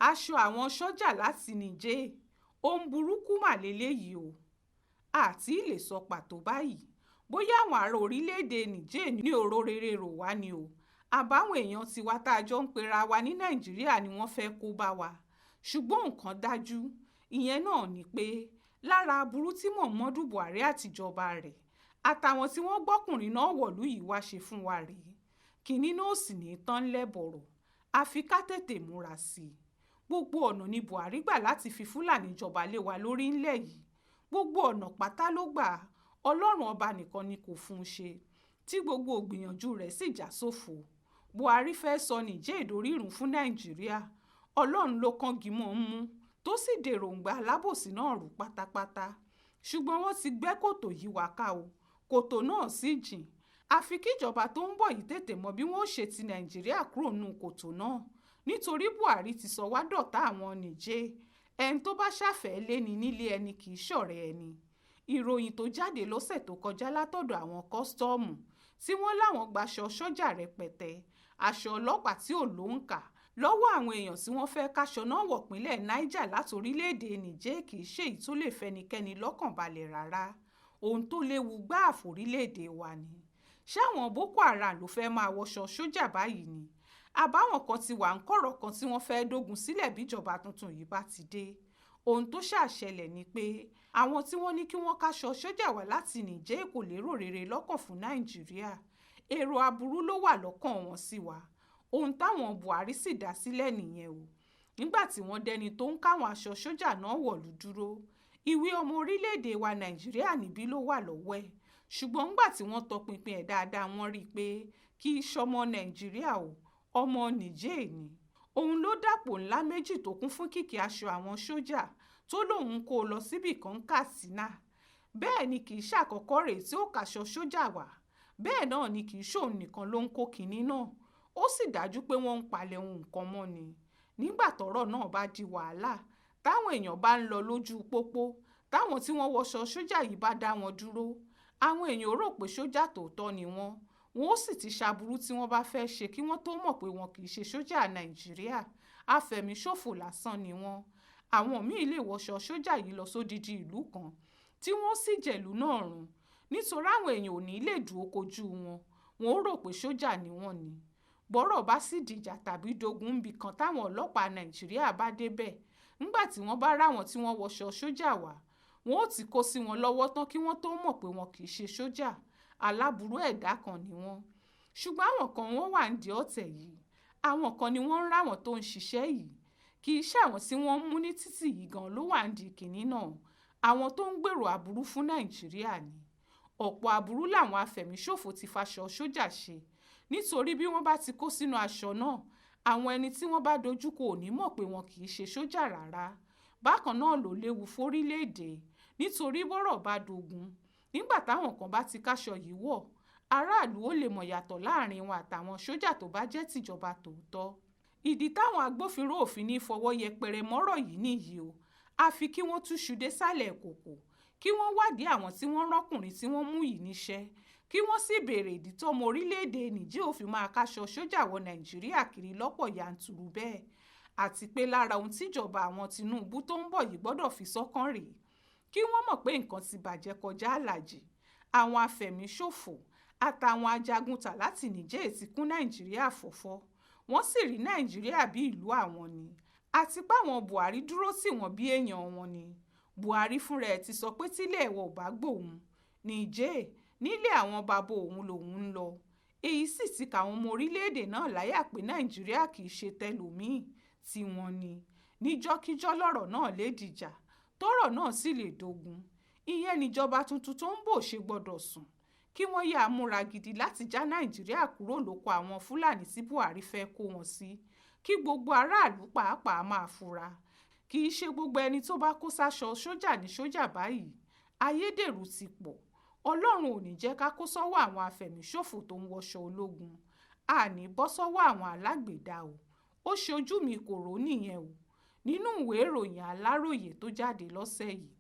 aṣọ àwọn sójà láti Nigee ohun burúkú mà lélẹ́yìí o. àti lè sọ pàtó báyìí bóyá àwọn ará orílẹ̀-èdè Nigee ní ọ̀rọ̀ rere rò wá ni o àbáwọn èèyàn tiwa tá a jọ ń pera wa ní Nàìjíríà ni wọ́n fẹ́ kó bá wa. ṣùgbọ́n nǹkan dájú ìyẹn náà ni pé lára aburú tí Muhammadu Buhari àtijọba rẹ̀ àtàwọn tí wọ́n gbọ́kùnrin náà wọ̀lú yìí wá ṣe fún wa rèé. kínní náà sì ní tán lẹ́bọ̀rọ̀ àfi ká tètè múra sí i. gbogbo ọ̀nà ni Buhari gbà láti fi Fúlàní jọba lé wa lórí ńlẹ̀ yìí. gbogbo ọ̀nà pátá ló gbà Ọlọ́run ọba nìkan ni kò fún un ṣe tí gbogbo ògbìyànjú rẹ̀ sì já sófo. Buhari fẹ́ sọ Nigee ìdórírun fún Nàìjíríà. Ọlọ́run ló kángi mọ́ ń mú tó sì dèròǹgbà alábòsí náà rú pátápátá. ṣùgbọ́n wọ́n ti gbẹ́ kòtò yìí wá ká o kòtò náà sì jìn. àfi kíjọba tó ń bọ̀ yìí tètè mọ bí wọ́n ṣe ti Nàìjíríà kúrò nínú kòtò náà nítorí Buhari ti sọ wá dọ̀tá àwọn Nigee. ẹni tó bá ṣàfẹ́ léni nílé ẹni kì í ṣọ̀rẹ́ ẹni. ìròyìn tó jáde lọ́sẹ̀ tó kọjá látọ̀dọ̀ àwọn kọ́sítọ́ọ̀mù tí wọ́n láwọn gbaṣọ sójà rẹpẹtẹ aṣọ ọlọ́pàá tí ò lóǹkà lọ́wọ́ àwọn èèyàn tí wọ́n fẹ́ káṣọ náà wọ̀ pínlẹ̀ Niger láti orílẹ̀-èdè Nigee kì í ṣe èyí tó lè fẹnikẹ́ni lọ́kàn balẹ̀ rárá. ohun tó léwu gbáà fórílẹ̀-èdè wa ni. ṣáwọn Boko Haram ló fẹ́ máa wọṣọ sójà báyìí ni àbáwọn kan ti wà ń kọ̀rọ̀ kan tí wọ́n fẹ́ dógun sílẹ̀ bíjọba tuntun yìí bá ti dé. ohun tó ṣàṣẹlẹ̀ ni pé àwọn tí wọ́n ní kí wọ́n káṣọ sójà wá láti Nigee kò lérò rere lọ́kàn fún Nàìjíríà. èrò aburú ló wà lọ́kàn wọn sí wa. ohun táwọn Buhari sì dá sílẹ̀ nìyẹn o. nígbà tí wọ́n dẹni tó ń káwọn aṣọ sójà náà wọ̀lú dúró ìwé ọmọ orílẹ̀-èdè wa Nàìjíríà níbí ló wà lọ́wọ́ ẹ̀. ṣùgbọ́n nígbà tí wọ́n tọpinpin ẹ̀ dáadáa wọ́n rí i pé kì í ṣọmọ Nàìjíríà o ọmọ Nigee ni. òun ló dàpọ̀ ńlá méjì tó kún fún kìkì aṣọ àwọn sójà tó lóun kó lọ síbì kan Katsina. bẹ́ẹ̀ ni kì í ṣàkọ́kọ́ rèé tí ó kàṣọ sójà wá. bẹ́ẹ̀ náà ni kì í ṣòun nìkan ló ń kó kinní náà. ó sì dájú pé wọ́n ń palẹ̀ ohun nǹkan mọ́ ni. nígbà tọ́rọ̀ náà bá di wàhálà táwọn èèyàn bá ń lọ lójú pópó táwọn tí wọ́n wọṣọ sójà yìí bá dá wọn dúró àwọn èèyàn rò pé sójà tòótọ́ ni wọ́n ó sì ti ṣàbùrú tí wọ́n bá fẹ́ ṣe kí wọ́n tó mọ̀ pé wọn kì í ṣe sójà Nàìjíríà afẹ̀míṣòfò lásán ni wọ́n. àwọn míì lè wọṣọ sójà yìí lọ sódidi ìlú kan tí wọ́n sì jẹ̀lú náà run nítorí àwọn èèyàn ò ní lè dúró kojú wọn wọn ó rò pé sójà ni wọ́n ni. bọ́rọ̀ bá sì dìjà tàbí dogun níbi kan táwọn ọlọ́pàá Nàìjíríà bá débẹ̀ nígbà tí wọ́n bá ráwọn tí wọ́n wọṣọ sójà wá wọn ó ti kó sí wọn lọ́wọ́ tán kí wọ́n tó mọ̀ pé wọn kì í ṣe sójà aláburú ẹ̀dá kan ni wọ́n. ṣùgbọ́n àwọn kan wọ́n wà ń di ọ̀tẹ̀ yìí àwọn kan ni wọ́n ń ráwọn tó ń ṣiṣẹ́ yìí kì í ṣàwọn tí wọ́n ń mú ní títì yìí gan ló wà ń di kìnní náà àwọn tó ń gbèrò aburú fún Nàìjíríà ni. ọ̀pọ̀ aburú làwọn afẹ̀míṣòfò ti faṣọ sójà ṣe nítorí bí wọ́n bá ti kó sínú aṣọ náà àwọn ẹni tí wọ́n bá dojúkọ ò ní mọ̀ pé wọn kì í ṣe sójà rárá. bákan náà ló léwu fórílẹ̀-èdè nítorí bọ́rọ̀ bá dogun nígbà táwọn kan bá ti káṣọ yìí wọ̀ aráàlú ó lè mọ̀ yàtọ̀ láàrin wọn àtàwọn sójà tó bá jẹ́ tìjọba tòótọ́. ìdí táwọn agbófinró òfin ní fọwọ́ yẹpẹrẹ mọ́rọ̀ yìí nìyí o. àfi kí wọ́n túṣu désàlẹ̀ kòkò kí wọ́n wádìí àwọn tí wọ́n rọ́kùnrin tí wọ́n mú yìí níṣẹ́ kí wọ́n sì béèrè ìdí tọ́mọ orílẹ̀-èdè Nigee ò fi máa káṣọ sójà wọ Nàìjíríà kiri lọ́pọ̀ yanturu bẹ́ẹ̀. àti pé lára ohun tíjọba àwọn Tinubu tó ń bọ̀ yìí gbọ́dọ̀ fi sọ́kàn rèé kí wọ́n mọ̀ pé nǹkan ti bàjẹ́ kọjá àlàjì. àwọn afẹ̀míṣòfò àtàwọn ajagunta láti Nigee ti kún Nàìjíríà fọ́fọ́ wọ́n sì rí Nàìjíríà bí ìlú àwọn ni àti páwọn Buhari dúró tì wọ́n bí èèyàn wọn ni. Buhari fúnra ẹ̀ ti sọ pé tílẹ̀ ẹ̀wọ̀ ò bá gbòun Nigee nílé àwọn bàbá òun lòun ń lọ. èyí sì ti kàwọn ọmọ orílẹ̀-èdè náà láyà pé Nàìjíríà kì í ṣe tẹlòmíì tí wọ́n ní. níjọ́kíjọ́ lọ́rọ̀ náà lè dìjà tọ́rọ̀ náà sì lè dogun. ìyẹn níjọba tuntun tó ń bọ̀ ṣe gbọ́dọ̀ sùn kí wọ́n yá múra gidi láti já Nàìjíríà kúrò lóko àwọn Fúlàní tí Buhari fẹ́ kó wọn sí kí gbogbo aráàlú pàápàá máa fura. kì í ṣe gbogbo ẹni tó bá kó sáṣọ sójà ní sójà báyìí ayédèrú ti pọ̀. Ọlọ́run ò ní jẹ́ ká kó sọ́wọ́ àwọn afẹ̀míṣòfò tó ń wọṣọ ológun àní bọ́ sọ́wọ́ àwọn alágbèdá o. ó ṣojú mi kò rò nìyẹn o nínú ìwé ìròyìn Aláròyé tó jáde lọ́sẹ̀ yìí.